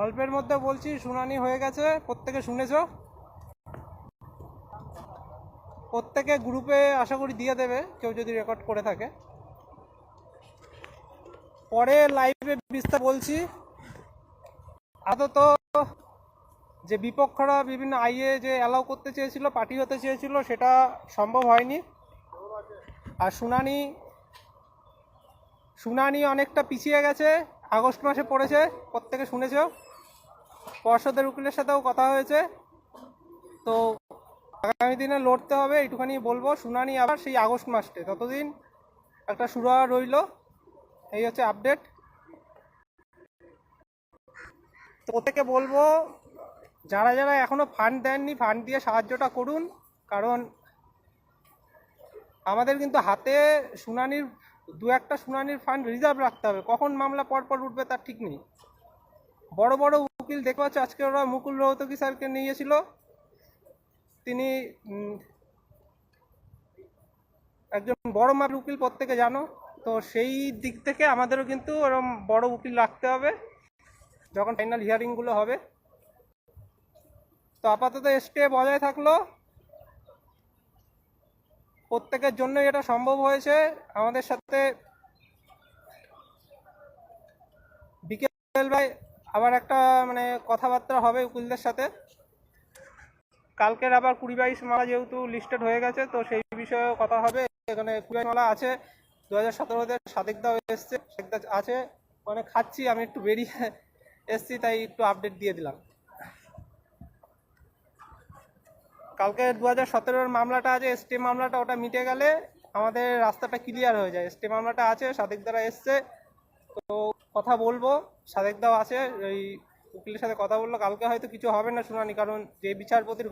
অল্পের মধ্যে বলছি, শুনানি হয়ে গেছে, প্রত্যেকে শুনেছো, প্রত্যেকে গ্রুপে আশা করি দিয়ে দেবে কেউ যদি রেকর্ড করে থাকে। পরে লাইভে বিস্তার বলছি। আপাতত যে বিপক্ষরা বিভিন্ন আইএ যে অ্যালাউ করতে চেয়েছিল, পার্টি হতে চেয়েছিল, সেটা সম্ভব হয়নি। আর শুনানি অনেকটা পিছিয়ে গেছে, আগস্ট মাসে পড়েছে, প্রত্যেকে শুনেছো। পর্ষদের উকিলের সাথেও কথা হয়েছে, তো আগামী দিনে লড়তে হবে, এইটুখানি বলবো। শুনানি আবার সেই আগস্ট মাসে, ততদিন একটা সুরাহা রইল। এই হচ্ছে আপডেট। তো প্রত্যেকে বলবো, যারা যারা এখনো ফান্ড দেননি, ফান্ড দিয়ে সাহায্যটা করুন, কারণ আমাদের কিন্তু হাতে শুনানির দু একটা শুনানির ফান্ড রিজার্ভ রাখতে হবে, কখন মামলা পরপর উঠবে তার ঠিক নেই। বড় বড় উকিল দেখতে পাচ্ছ, আজকে ওরা মুকুল রোহতগি স্যারকে নিয়েছিল, তিনি একজন বড় মাপের উকিল, প্রত্যেকে জানো। তো সেই দিক থেকে আমাদেরও কিন্তু ওরকম বড় উকিল রাখতে হবে যখন ফাইনাল হিয়ারিংগুলো হবে। তো আপাতত স্টে বজায় থাকলো, প্রত্যেকের জন্য এটা সম্ভব হয়েছে। আমাদের সাথে বিকেলবেলায় আবার একটা কথাবার্তা হবে উকিলদের সাথে। কালকের আবার 20-22 মামলা যেহেতু লিস্টেড হয়ে গেছে, তো সেই বিষয়েও কথা হবে। এখানে 20 মামলা আছে, 2017-তে সাদেকদাও এসছে, সাদেকদা আছে, খাচ্ছি আমি, একটু বেরিয়ে এসছি, তাই একটু আপডেট দিয়ে দিলাম। কালকে 2017-র মামলাটা আছে, স্টে মামলাটা, ওটা মিটে গেলে আমাদের রাস্তাটা ক্লিয়ার হয়ে যায়। স্টে মামলাটা আছে, সাদেকদারা এসছে, তো কথা বলবো, সাদেকদাও আছে, ওই উকিলের সাথে কথা বললো। কালকে হয়তো কিছু হবে না শুনানি, কারণ যে বিচারপতির